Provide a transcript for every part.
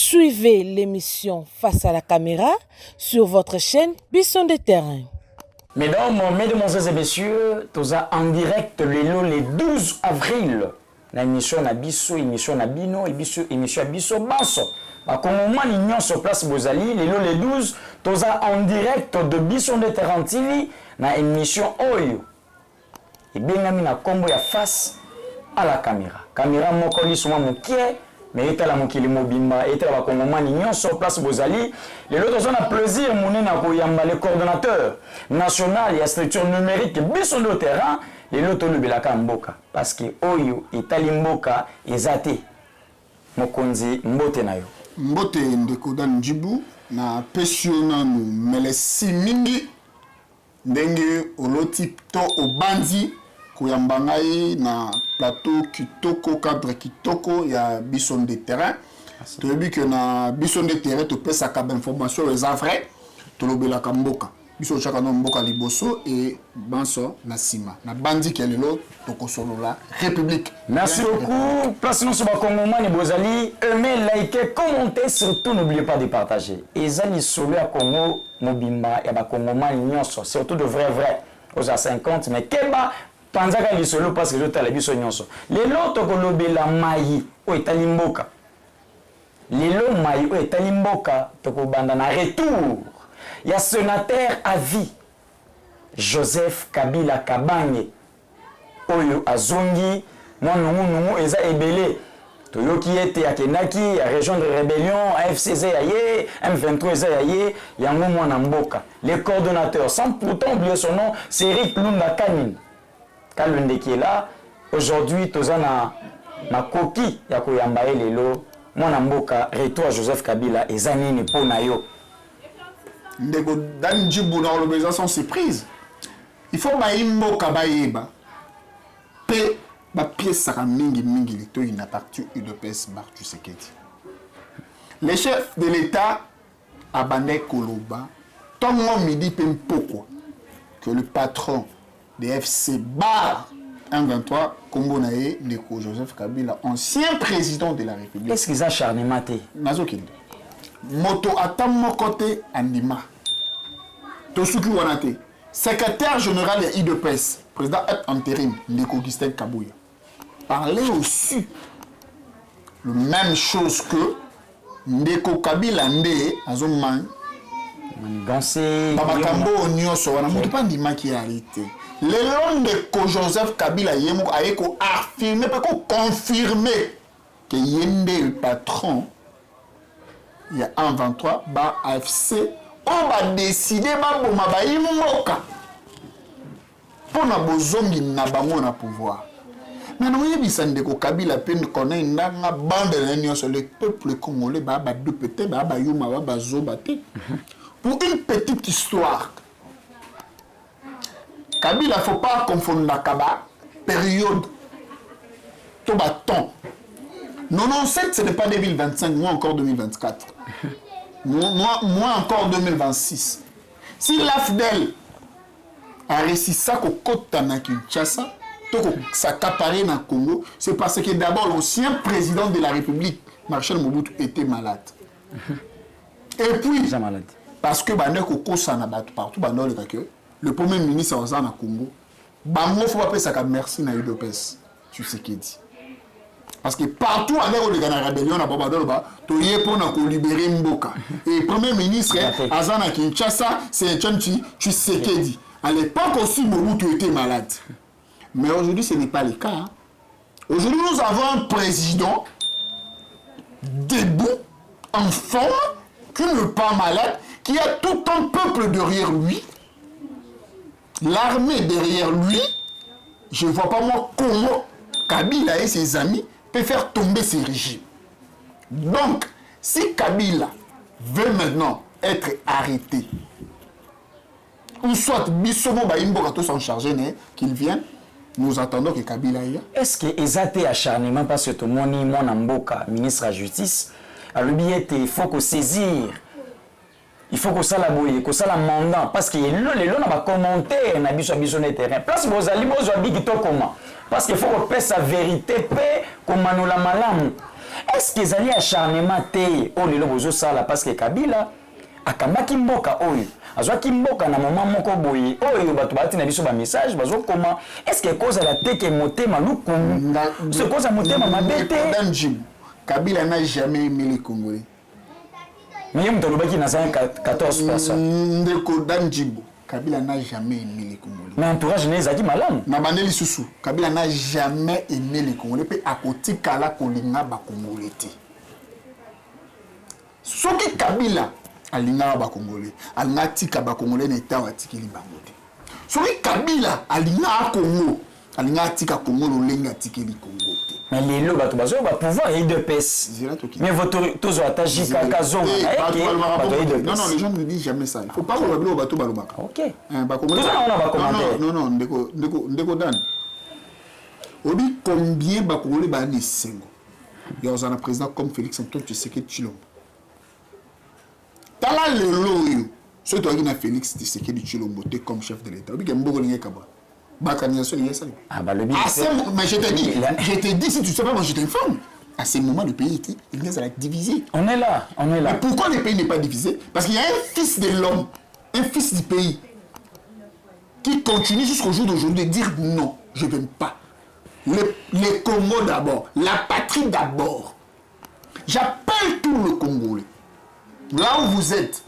Suivez l'émission Face à la caméra sur votre chaîne Bisson de Terrain. Mesdames et messieurs, nous sommes en direct le 12 avril. La émission na biso, émission na bino, émission biso basso. Comme on a sur place Bozali, le 12, nous sommes en direct de Bisson de Terrain TV, na émission Oyo. Et bien na combo ya face à la caméra. Caméra mokoli suma mokie, mais et la mokili mobimba, et la bakongomani nyon sur place Bozali. Les autres ont un plaisir mouné na koyamba le coordonnateur national et la structure numérique Bisson de Terrain, les autres le belaka mboka parce que Oyo etali mboka ezate mokonzi mbote na yo. Mbote ndeko dan Djibou na pesiona nu melesi mingi ndenge oloti to obandi koyamba ngai na plateau kitoko cadre kitoko ya Bisson de Terrain. Tu as vu que na Bisson de Terrain tu peux ça comme information les vrai to lobela kamboka biso chaka no mboka liboso et banso na sima na bandi kelelo to kosolola république. Merci beaucoup. Place nous sur Bakongomani Bozali, aimez, likez, commentez, surtout n'oubliez pas de partager. Ezali solo à Congo mobimba ya Bakongomani nyonso, surtout de vrai aux à 50 mais keba panzaka li solo parce que jota la biso nyonso. Lelo to kolobela mai o etali mboka. Lelo mai o etali mboka to kobanda na retour. Il y a sénateur à vie, Joseph Kabila Kabange, Oyo Azongi, Nungu Eza Ebele, Toyoki Ete Akenaki, la région de rébellion, AFCZ Aye, M23 Aye, Yango Mwanamboka. Les coordonnateurs, sans pourtant oublier son nom, c'est Eric Lunda Kanin. Kalunde qui est là, aujourd'hui, Tozana ma copie, Yako Yambaye Lelo, Mwanamboka, retour à Joseph Kabila, Ezanini Ponayo. Ndeko dan Djibou na besoin sans surprise. Il faut baimbo kabayeba. Pe ba pièce saka mingi lito ina parti UDPS Bartu Seketi. Les chefs de l'État abandé Koloba. Tongo midi pe mpoko que le patron des FC Bar 123 Kombo nae Ndeko Joseph Kabila, ancien président de la République. Est-ce qu'ils ont acharné maté? Nazokinde. Moto atamo côté Andima. Tosuki Wanate, secrétaire général de IDPS, président intérim, Ndeko Augustin Kabouya. Parlait aussi la même chose que Ndeko Kabila Nde Azoman. Gansé. Babakambo Onyoso, on a montré pas Ndima qui a arrêté. Le long de Joseph Kabila Yemo a affirmé, pas confirmé que Yende le patron. Il y a un 23, bah AFC, on va décider bah bon ma immoka pour na bozongi na bango na pouvoir. Mais nous y a Ndeko Kabila peine connaît na bande na union sur le peuple congolais bah deux peut-être bah yuma bah zobate. Pour une petite histoire, Kabila faut pas confondre la Kaba période to bâton. 97, ce n'est pas 2025, moi encore 2024. Moi encore 2026. Si l'AFDEL a réussi ça qu'au Kota na Kinshasa, ça caparé na Congo, c'est parce que d'abord l'ancien président de la République, Marshal Mobutu, était malade. Et puis, parce que partout, le premier ministre a na Congo, il faut appeler ça comme merci na UDPS. Tu sais ce qu'il dit. Parce que partout à l'heure où les Ghana rébellion à Babadolba, tu y es pour libérer Mboka. Et le premier ministre, Azana Kinshasa, c'est Tchanchi, tu sais ce qu'il dit. À l'époque aussi, Mobutu était malade. Mais aujourd'hui, ce n'est pas le cas. Aujourd'hui, nous avons un président debout, en forme, qui n'est pas malade, qui a tout un peuple derrière lui, l'armée derrière lui. Je ne vois pas moi comment Kabila et ses amis peut faire tomber ces régimes. Donc, si Kabila veut maintenant être arrêté, ou soit Bissomo Baimbo va s'en charger, qu'il vienne, nous attendons que Kabila y a. Est-ce que Ezate acharnement parce que tout le monde mon Mboka, ministre de la Justice, a le billet, il faut qu'on saisir. Il faut que ça la bouille, que ça la mandat parce que les gens va commenter na biso de terrain. Place Bozali Bozo dit comment. Parce qu'il faut qu'on paie sa vérité, paix, comme nous la malam. est-ce que ezali acharnement te o lelo bozosala parce que Kabila akambaki mboka oyo azwaki mboka na moment moko boye oyo bato batina biso ba message bazokoma est-ce que cause la te ke motema lukumu c'est cause à motema mabete Kabila n'a jamais aimé les Congolais. mais yem tolobaki na 14 personnes Ndeko Danjibo Kabila n'a jamais aimé les Congolais. mais entourage nezaki malamu Na bandeli susu Kabila n'a jamais aimé les Congolais pe akoti kala kolinga ba Congolais te. Soki Kabila alinga ba Congolais alinga tika ba Congolais na état watikili bango te. Soki Kabila alinga Congo alinga tika Congo lolenga tikeli Congo te. mais lelo bato bazo ba pouvoir et de pes mais votre tozo attaché kakazo non non les gens ne disent jamais ça il faut pas que le bateau balobaka OK ba non non ndeko dan obi combien ba Congolais ba ni sengo yo za na président comme Félix Antoine Tshisekedi Tshilombo tala lelo yo so to na Félix Tshisekedi Tshilombo te comme chef de l'état obi ke mboko linge kabwa Balkanisation, il y a ça. Ah bah le mais je te dis, si tu sais pas, moi je t'informe. À ce moment, le pays était divisé. On est là. Mais pourquoi le pays n'est pas divisé? Parce qu'il y a un fils de l'homme, un fils du pays, qui continue jusqu'au jour d'aujourd'hui de dire non, je ne veux pas. Les Congo d'abord, la patrie d'abord. J'appelle tout le Congolais. Là où vous êtes,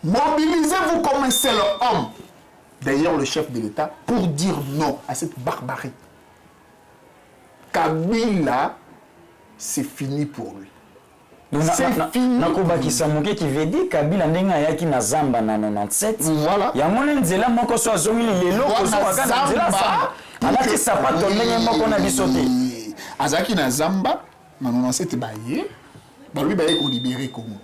mobilisez-vous comme un seul homme. D'ailleurs, le chef de l'État, pour dire non à cette barbarie. Kabila, c'est fini pour lui. C'est fini. Nakobaki Samuke qui veut dire Kabila ndenga yaki na Zamba na 97. Voilà. Ya mona nzela moko so azongili lelo ko so waka na nzela sa. Alaki sapato ndenge moko na bisote. Azaki na Zamba na 97 baye. Ba lui baye ko libérer Congo.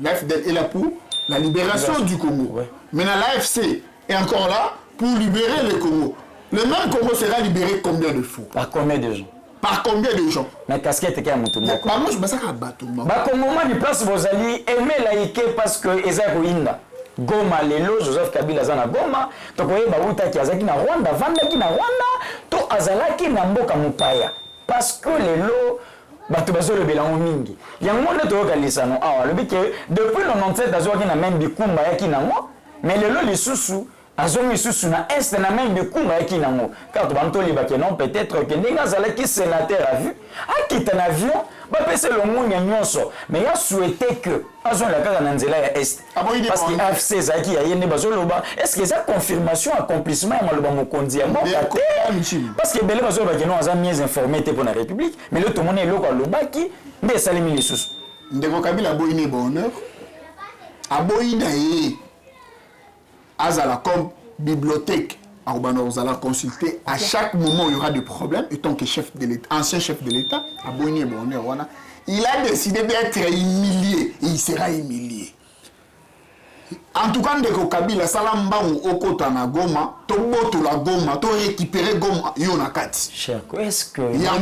L'AFDL est là pour la libération du Congo. Ouais. Maintenant l'AFC est encore là pour libérer le Congo. Le même Congo sera libéré combien de fois? Par combien de gens? Par combien de gens? Mais casquette qui a monté. Moi je me sens à bateau. Bah Congo ni place vos alliés aimer laïque parce que Ezako Inda. Goma lelo Joseph Kabila zana Goma to koyeba uta ki azaki na Rwanda vanda ki na Rwanda to azalaki na mboka mupaya parce que lelo bato bazolo belango mingi yango nde to kalisano awa le bike depuis le 97 azwaki na même bikumba yaki nango mais lelo lisusu azongi susu na est na même bikumba yaki nango car to banto libaki non peut-être que ndinga zalaki sénateur a vu akita na avion ba pese le monde nyonso mais ya souhaité que azon la kaka na nzela ya est parce que AFC zaki ya yende bazoloba est-ce que ça confirmation accomplissement ya maloba mokonzi ya mboka parce que bele bazoloba que non aza mieux informé te pour la République mais le tout monde eloko alobaki nde salimi lisusu ndeko Kabila boyine bonheur aboyina ye azala comme bibliothèque on va consulter à chaque moment où il y aura des problèmes, étant que chef de l'État, ancien chef de l'État, il a décidé d'être humilié et il sera humilié. En tout cas, ndeko Kabila salamba ou okota na Goma, to boto la Goma, to récupérer Goma yonakati. Cher, est-ce que il y a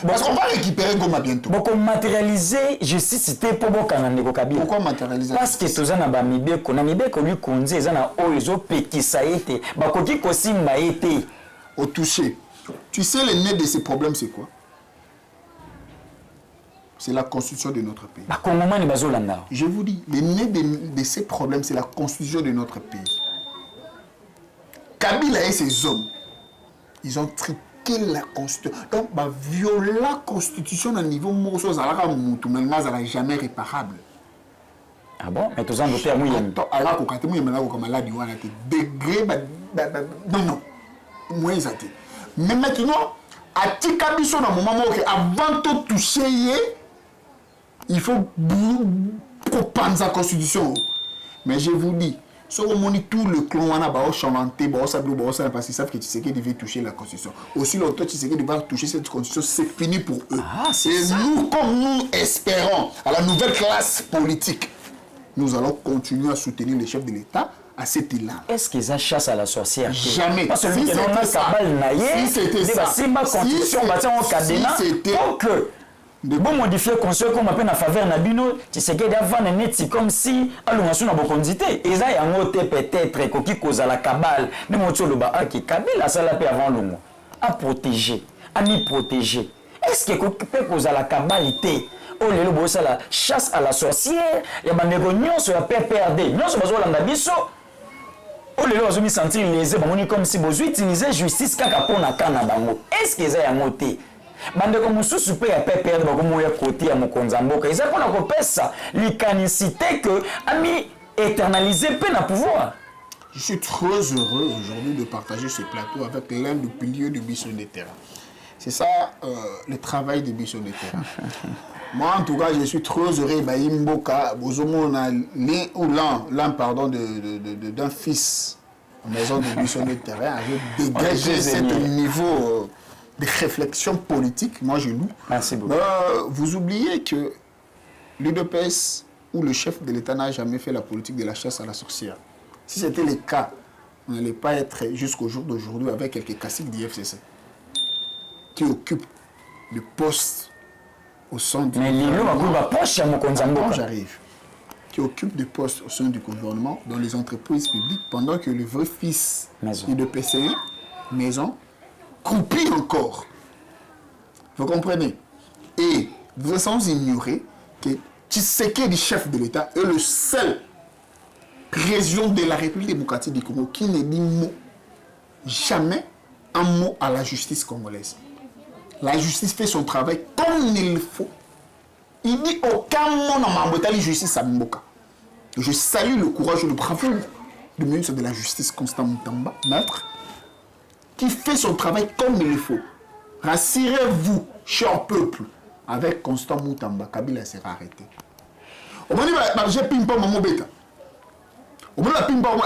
parce qu'on va récupérer Goma bientôt. Beaucoup matérialiser justice c'était pour bokana ndeko Kabila. Pourquoi matérialiser? Parce que tozana ba mibeko na mibeko lui konzi ezana oyo pekisa ete bakoki kosimba ete au toucher. Tu sais le nez de ces problèmes c'est quoi? C'est la constitution de notre pays. Je vous dis, le nez de ces problèmes, c'est la constitution de notre pays. Kabila et ses hommes, ils ont triqué la constitution. Donc, violer la constitution à niveau morceau, ça n'a jamais réparable. Ah bon? Mais tous en d'autres termes, degré, non. Moi, ça mais maintenant, à Tikabiso, dans le moment où avant de toucher, il faut prendre sa constitution. Mais je vous dis, si on monite tout le clan, on a chanté, parce qu'ils savent que Tshisekedi devait toucher la constitution. Aussi longtemps que Tshisekedi va toucher cette constitution, c'est fini pour eux. Ah, et ça. Nous, comme nous espérons à la nouvelle classe politique, nous allons continuer à soutenir les chefs de l'État à cet élan. Est-ce qu'ils ont chasse à la sorcière? Jamais. Parce que si c'était ça, si bon modifier conseil comme appelle na faveur na bino Tshisekedi avant neti comme si alungasu na bokondité eza yango te peut-être koki koza la cabale ne motso loba aki Kabila sala pe avant lungo a protéger a mi protéger Est-ce que peut causer la cabalité? Oh lelo bosa la chasse à la sorcière, ya bandeko nyonso ya PPRD, nyonso bazolanda biso. Oh lelo bazo mi sentir lésé bamoni comme si bozo utiliser justice kaka pona kana bango. Est-ce que ça ya moté? Bandeko mususu pe ya PPRD bakomoya côté ya mokonza mboka. Eza pona kopesa likanicité que ami éternaliser pe na pouvoir. Je suis très heureux aujourd'hui de partager ce plateau avec l'un des piliers du Bisson de Terrain. C'est ça le travail de Bisson de Terrain. Moi, en tout cas, je suis très heureux. Imboka, l'un pardon, d'un fils en maison de Bisson de Terrain avait dégagé ce niveau de réflexion politique. Moi, je loue. Merci beaucoup. Vous oubliez que l'UDPS ou le chef de l'État n'a jamais fait la politique de la chasse à la sorcière. Si c'était le cas, on n'allait pas être jusqu'au jour d'aujourd'hui avec quelques caciques d'IFCC qui occupent le poste au sein du gouvernement. J'arrive. Qui occupent des postes au sein du gouvernement dans les entreprises publiques pendant que le vrai fils de PCN, maison, croupit encore. Vous comprenez? Et vous êtes sans ignorer que Tshisekedi, chef de l'État, est le seul président de la République démocratique du Congo qui ne dit jamais un mot à la justice congolaise. La justice fait son travail comme il le faut. Il dit aucun mot dans ma justice à Mboka. Je salue le courage et le bravoure du ministre de la Justice, Constant Moutamba, maître, qui fait son travail comme il le faut. Rassurez-vous, cher peuple, avec Constant Moutamba, Kabila sera arrêté. Au moment où j'ai ping pong mon bêta. Au moment où ping pong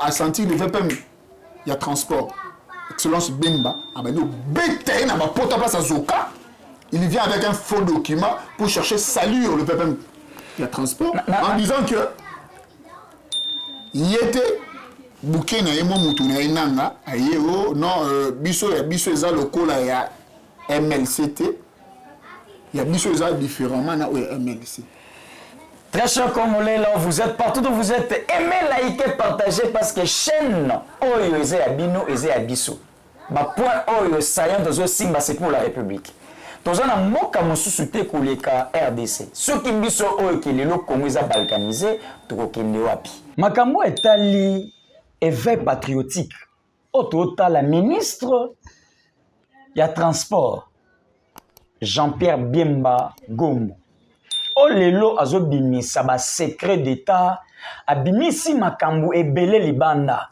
a senti le VPM, il y a transport. Excellence Bemba, il vient avec un faux document pour chercher salut le VPM. Il y a transport en disant que il était bouquet na yemo mutuna inanga ayeo non biso eza lokola ya MLCT. Il y a biso eza différemment na MLC. Très cher Congolais, là où vous êtes, partout où vous êtes, aimez, likez, partagez parce que chaîne Oyo Eze Abino Eze Abiso. Ba point Oyo saillant de Simba, c'est pour la République. Toza na moka mosusu te koleka RDC. Ceux qui biso Oyo qui lelo Congo eza balkanisé, tokokende wapi. Makambo etali éveil patriotique. Otota la ministre ya transport Jean-Pierre Bemba Gombo. O lelo azobimisa ba secret d'état abimisi makambo ebele libanda.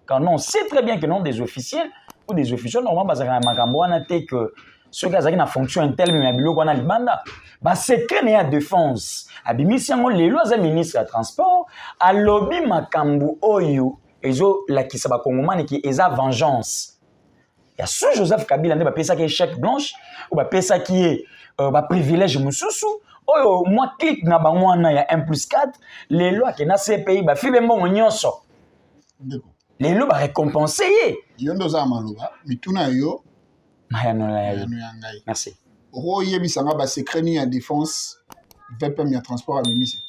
Car on sait très bien que non des officiels ou des officiels normalement bazaka makambo wana te que ceux qui ont une fonction interne mais biloko wana libanda ba secret ne ya défense abimisi yango lelo aza ministre ya transport alobi makambo oyo ezo lakisa ba kongomani ki eza vengeance. Ya sous Joseph Kabila nde ba pesa ki chèque blanche ou ba pesa ki ba privilège mususu. Oh, moi, clique na bangwana ya 1+4, les lois qui na CPI, ba fibe mbongo nyonso. Les lois ba récompenser ye. Yondo za maloba, mituna yo. Mayano la yo. Merci. Ro yebisanga ba secret ni ya défense, VPM ya transport à mimisi.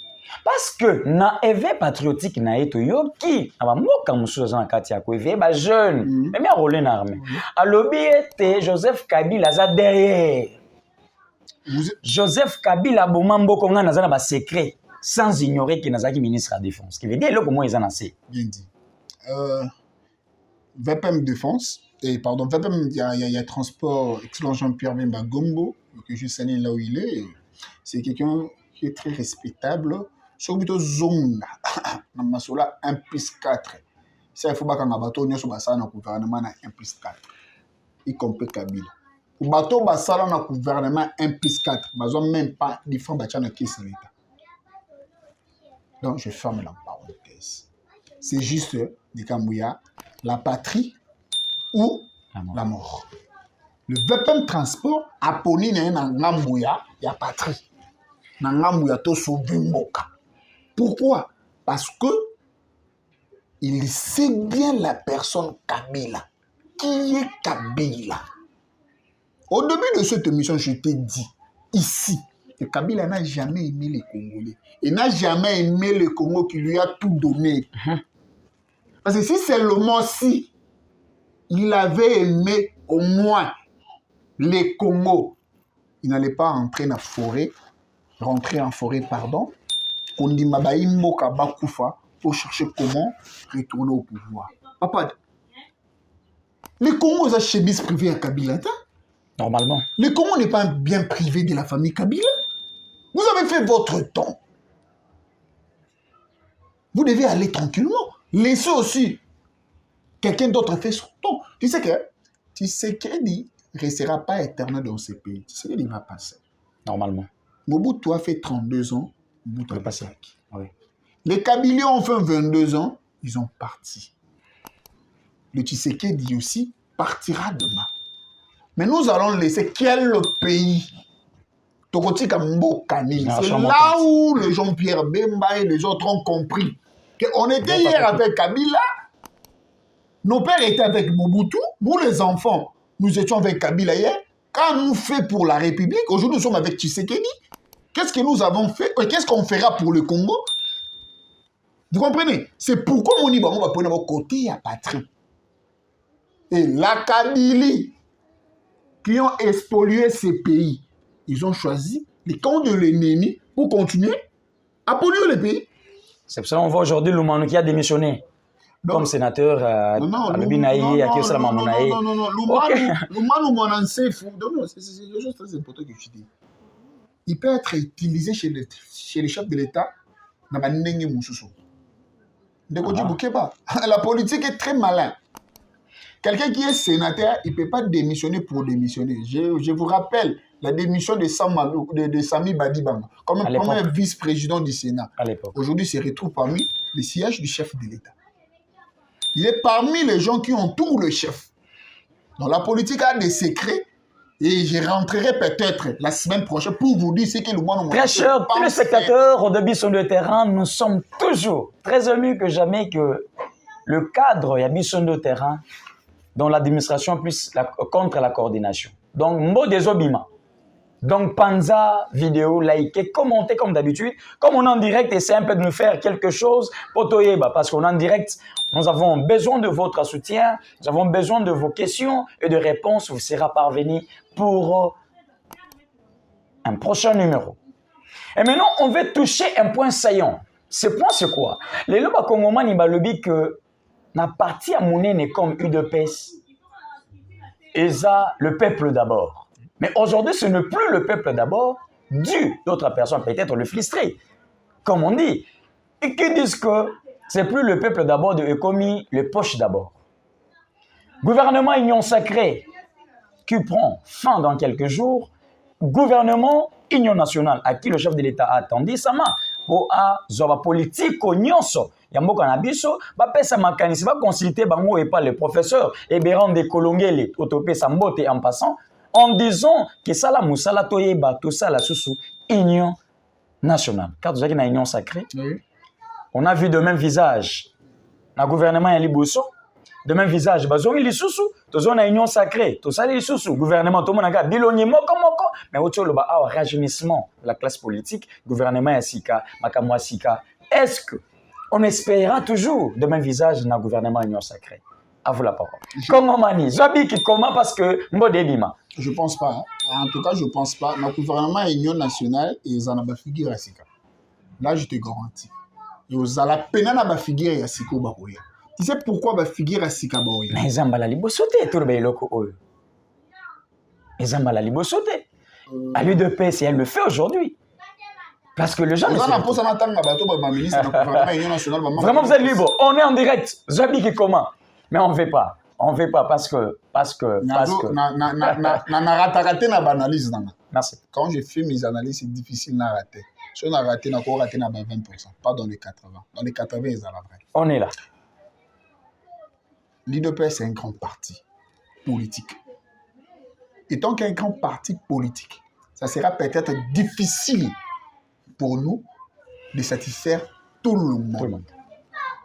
Parce que na éveil patriotique na eto yo ki aba moka mususu na kati ya ko éveil ba jeune, même ya rôler na armée. Alobi ete Joseph Kabila za derrière. Joseph Kabila Bomambo Konga Nazana ba secret sans ignorer qu'il Nazaki ministre de la Défense. Ce qui veut dire là comment ils en assez. Bien dit. VPM Défense et pardon VPM il y a transport excellent Jean-Pierre Bemba Gombo que je sais là où il est. C'est quelqu'un qui est très respectable. Sur plutôt zonga na masola 1+4. Ça il faut pas qu'on abato nyoso basana na gouvernement na 1+4. Y compris Kabila. Pour bateau basala na gouvernement 1+4, bazon même pas différent bachana qui c'est l'État. Donc je ferme la parenthèse. C'est juste des Kambouya, la patrie ou la mort. Le VPM transport a poni na Ngambouya, il y a patrie. Na Ngambouya to Soubimboka. Pourquoi? Parce que il sait bien la personne Kabila. Qui est Kabila? Au début de cette émission, je t'ai dit, ici, que Kabila n'a jamais aimé les Congolais. Il n'a jamais aimé le Congo qui lui a tout donné. Parce que si seulement si il avait aimé au moins les Congos il n'allait pas rentrer en forêt, pardon, Kondima Baimboka Bakufa pour chercher comment retourner au pouvoir. Papa, le Congo est un chemise privé à Kabila. Normalement. Le Congo n'est pas un bien privé de la famille Kabila. Vous avez fait votre temps. Vous devez aller tranquillement. Laissez aussi quelqu'un d'autre faire son temps. Tu sais qu'il ne restera pas éternel dans ce pays. Tu sais qu'il va passer. Normalement. Mobutu a fait 32 ans. Mobutu a passé. Oui. Les Kabyliens ont fait 22 ans. Ils ont parti. Le Tshisekedi aussi partira demain. Mais nous allons laisser quel pays? C'est là où le Jean-Pierre Bemba et les autres ont compris qu'on était hier avec Kabila. Nos pères étaient avec Mobutu. Nous, les enfants, nous étions avec Kabila hier. Quand nous fait pour la République, aujourd'hui, nous sommes avec Tshisekedi. Qu'est-ce que nous avons fait? Qu'est-ce qu'on fera pour le Congo? Vous comprenez? C'est pourquoi on va prendre notre côté à patrie. Et la Kabylie, qui ont spolié ces pays, ils ont choisi les camps de l'ennemi pour continuer à polluer le pays. C'est pour ça qu'on voit aujourd'hui Lumanu qui a démissionné comme sénateur à Lubinaï, à Kiosalamamounaï. Non. Lumanu, mon ancien fou. Non, c'est quelque chose de très important que tu dis. Il peut être utilisé chez les chefs de l'État. La politique est très malin. Quelqu'un qui est sénateur, il ne peut pas démissionner pour démissionner. Je vous rappelle la démission de Sami Badibanga comme premier vice-président du Sénat. Aujourd'hui, il se retrouve parmi les sièges du chef de l'État. Il est parmi les gens qui entourent le chef. Donc la politique a des secrets et je rentrerai peut-être la semaine prochaine pour vous dire ce que le monde... Très cher, tous les spectateurs, au début sur le terrain, nous sommes toujours très émus que jamais que le cadre et la de terrain dans l'administration puisse contre la coordination. Donc, mot des obima. Donc, Panza, vidéo, likez, commentez comme d'habitude. Comme on est en direct, essayez un peu de nous faire quelque chose pour Toyeba. Parce qu'on est en direct, nous avons besoin de votre soutien, nous avons besoin de vos questions et de réponses. Vous serez parvenus pour un prochain numéro. Et maintenant, on va toucher un point saillant. Ce point, c'est quoi? Les loba Congomani il lobby que na parti à Mounene comme UDPS, et ça, le peuple d'abord. Mais aujourd'hui, ce n'est plus le peuple d'abord, dû d'autres personnes, peut-être le frustré, comme on dit, et qui disent que c'est plus le peuple d'abord de Ekomi, le poche d'abord. Gouvernement Union Sacrée, qui prend fin dans quelques jours, gouvernement Union Nationale, à qui le chef de l'État a attendu sa main, pour la politique nyonso. Yamboka na biso ba pesa makanisi ba consulter bango et pas les professeurs et Béran de Kolongele autopé sa mbote en passant en disant que ça la musala toyeba tout ça la sous Union Nationale. Car vous avez une union sacrée. Oui. On a vu de même visage na gouvernement ya liboso, de même visage bazongi lisusu, tozo na union sacrée, to ça lisusu gouvernement to monaka bilongi moko mais autre le ba rajeunissement de la classe politique, gouvernement ya sika, makamwa sika. Est-ce que on espérera toujours de même visage dans le gouvernement Union Sacrée? À vous la parole. Comment mani? Zabi qui comment parce que Mbodebima? Je ne pense pas. En tout cas, je ne pense pas. Le gouvernement Union Nationale et Zanaba figure à Sika. Là, je te garantis. Et aux ala penana ba figure à Sika Baroya. Tu sais pourquoi ba figure à Sika Baroya? Mais Zambala libosote tout le bailoko oyo. Mais Zambala libosote. À lui de paix, si elle le fait aujourd'hui. Parce que les gens... Vraiment, vous êtes libre. On est en direct. Zabi qui comment? Mais on ne veut pas. On ne veut pas parce que... Merci. Quand je fais mes analyses, c'est difficile de rater. Si on a raté, on a raté 20%. Pas dans les 80. Dans les 80, ils ont la vraie. On est là. L'IDP, c'est un grand parti politique. Et tant qu'un grand parti politique, ça sera peut-être difficile pour nous de satisfaire tout le monde.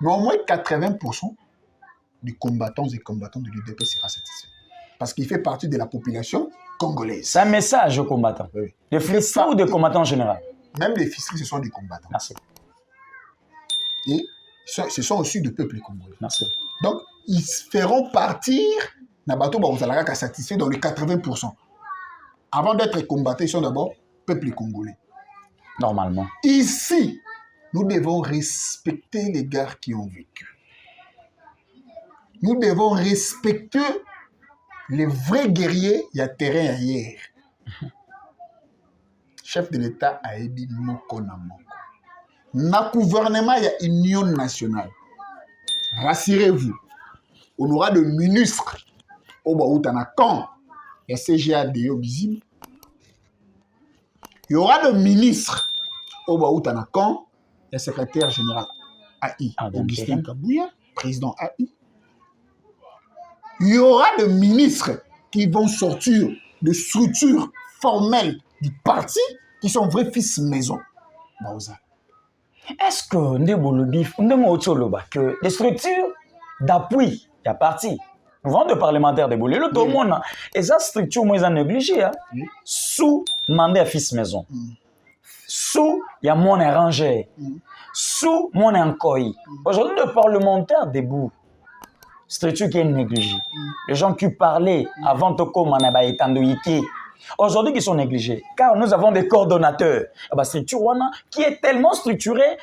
Mais au moins 80% des combattants et combattantes de l'UDP sera satisfait. Parce qu'il fait partie de la population congolaise. C'est un message aux combattants. Oui. Des frustrés ou des combattants en général? Même les frustrés, ce sont des combattants. Merci. Et ce sont aussi des peuples congolais. Merci. Donc, ils feront partir Nabato Barouzalaka satisfait dans les 80%. avant d'être combattants, ils sont d'abord peuple congolais. Normalement. Ici, nous devons respecter les gars qui ont vécu. Nous devons respecter les vrais guerriers, il y a terrain ailleurs. Chef de l'État a dit moko na moko. Na gouvernement, il y a union nationale. Rassurez-vous, on aura des ministres au Baoutanakan, il y a CGADO visible. Il y aura des ministres au Baoutanakan, il y a secrétaire général AI, Augustin Kabouya, président AI. Il y aura des ministres qui vont sortir de structures formelles du parti qui sont vrais fils maison. Est-ce que les structures d'appui, il y a parti, nous vendons de parlementaires de Boulé, tout le monde, et ça structure moins négligée, sous mandat fils maison, sous il y a mon arrangé, sous mon encoy. Aujourd'hui, le parlementaire debout, structure qui est négligée. Les gens qui parlaient avant de commencer à aujourd'hui qui sont négligés, car nous avons des coordonnateurs. Structure qui est tellement structurée,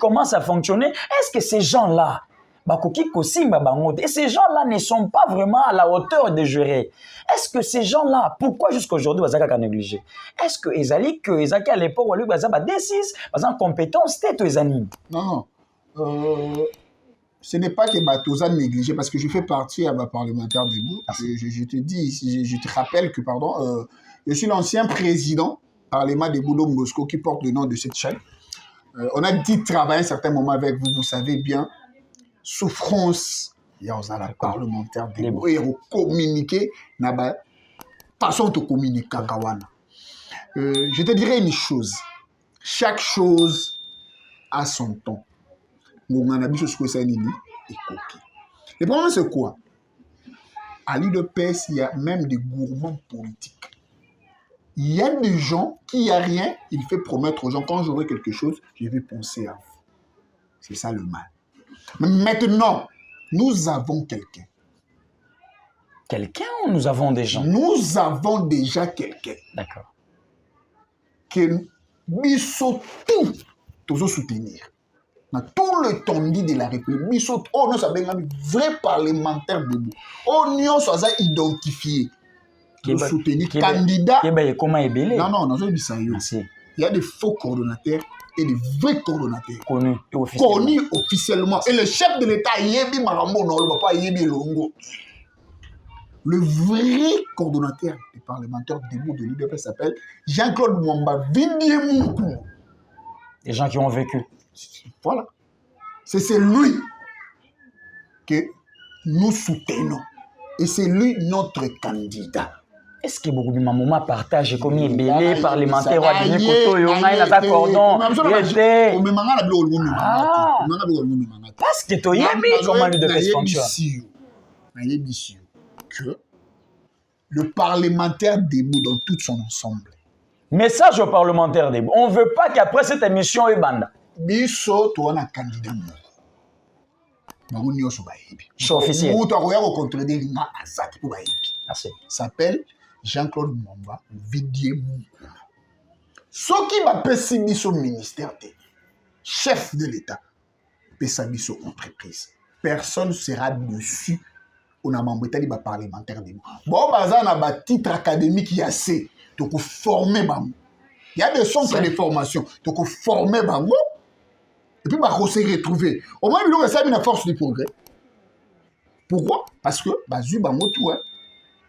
comment ça fonctionne. Est-ce que ces gens-là, et ces gens-là ne sont pas vraiment à la hauteur de gérer? Est-ce que ces gens-là, pourquoi jusqu'à aujourd'hui, ils sont négligés? Est-ce que Ezali, à l'époque, ils ont des compétences, Non, non. Ce n'est pas que Batoza négligé, parce que je fais partie à ma parlementaire debout. Je te dis, je te rappelle que, je suis l'ancien président Parlement de Boulot Moscou qui porte le nom de cette chaîne. On a dit travailler à un certain moment avec vous, vous savez bien, souffrance, il y a un parlementaire debout, et on communiquer, façon de communiquer, je te dirais une chose, chaque chose a son temps. Le problème, c'est quoi? À l'UDPS, il y a même des gourmands politiques. Il y a des gens qui n'y a rien, il fait promettre aux gens, quand j'aurai quelque chose, je vais penser à vous. C'est ça le mal. Mais maintenant, nous avons quelqu'un. Quelqu'un ou nous avons des gens? Nous avons déjà quelqu'un. D'accord. Que nous sommes tous soutenir. Dans tout le tendu de la République, nous sommes vrais parlementaires debout. Nous sommes identifiés. Nous soutenir candidats. Non, non, il y a des faux coordonnateurs et des vrais coordonnateurs. Connus officiellement. Et le chef de l'État, Yebi Marambo, non, le papa Yebi Longo. Le vrai coordonnateur des parlementaires debout de l'UDP s'appelle Jean-Claude Mwamba Vidiemoukou. Des gens qui ont vécu. Voilà. C'est lui que nous soutenons. Et c'est lui notre candidat. Est-ce que beaucoup de mamans partagent comme il est parlementaire ou à des côtés, on a un cordon, parce que tu as mis comment l'UDPS fonctionne. Que le parlementaire debout dans tout son ensemble. Message au parlementaire debout. On ne veut pas qu'après cette émission, Biso, tu as un candidat. C'est officiel. Merci. S'appelle Jean-Claude Mwamba Vidiemoukou. Ce qui m'a pessimiste au ministère, chef de l'État, pessimiste aux entreprises. Personne ne sera dessus. On a membre d'État parlementaire. Bon, bazar na ba titre académique y a assez. Donc former bango. Il y a des centres de formation. Donc former bango. Et puis on se retrouver. Au moins il y a une force du progrès. Pourquoi? Parce que bazu bango tout hein.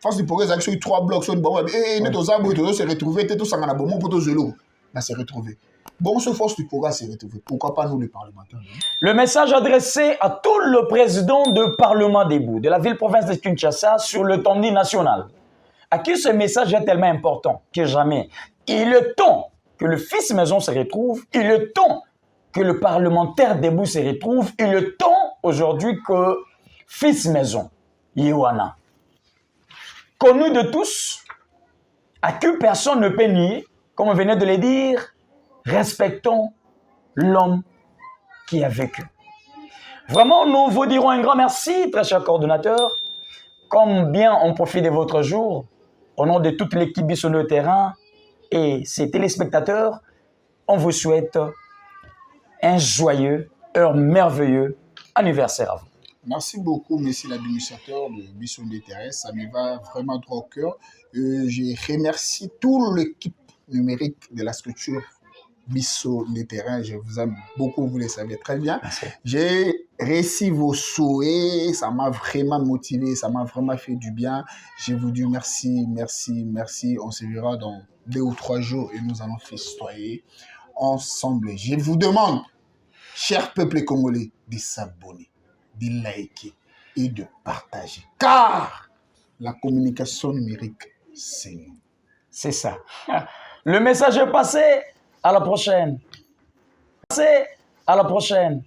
Force du progrès, ça eu 3 blocs sur une bombe. Et nous tous abos se retrouver, tout ça na bon pour tous zélo. Là se retrouver. Bon, ce force du progrès s'est retrouvé. Pourquoi pas nous les parlementaires? Le message adressé à tout le président de Parlement debout de la ville-province de Kinshasa sur le tendu national. À qui ce message est tellement important que jamais. Il est temps que le fils maison se retrouve. Il est temps que le parlementaire debout se retrouve. Il est temps aujourd'hui que fils maison, Yewana, connu de tous, à qui personne ne peut nier, comme on venait de le dire, respectons l'homme qui a vécu. Vraiment, nous vous dirons un grand merci, très cher coordonnateur. Comme bien on profite de votre jour, au nom de toute l'équipe Bisson de terrain et ses téléspectateurs, on vous souhaite un joyeux, un merveilleux anniversaire à vous. Merci beaucoup, monsieur l'administrateur de Bisson des Terrains. Ça me va vraiment droit au cœur. Je remercie toute l'équipe numérique de la structure Bisson des Terrains. Je vous aime beaucoup, vous le savez très bien. Merci. J'ai reçu vos souhaits, ça m'a vraiment motivé, ça m'a vraiment fait du bien. Je vous dis merci, merci, merci. On se verra dans 2 ou 3 jours et nous allons festoyer ensemble. Je vous demande, cher peuple congolais, de s'abonner, de liker et de partager. Car la communication numérique, c'est nous. C'est ça. Le message est passé. À la prochaine. Passé. À la prochaine.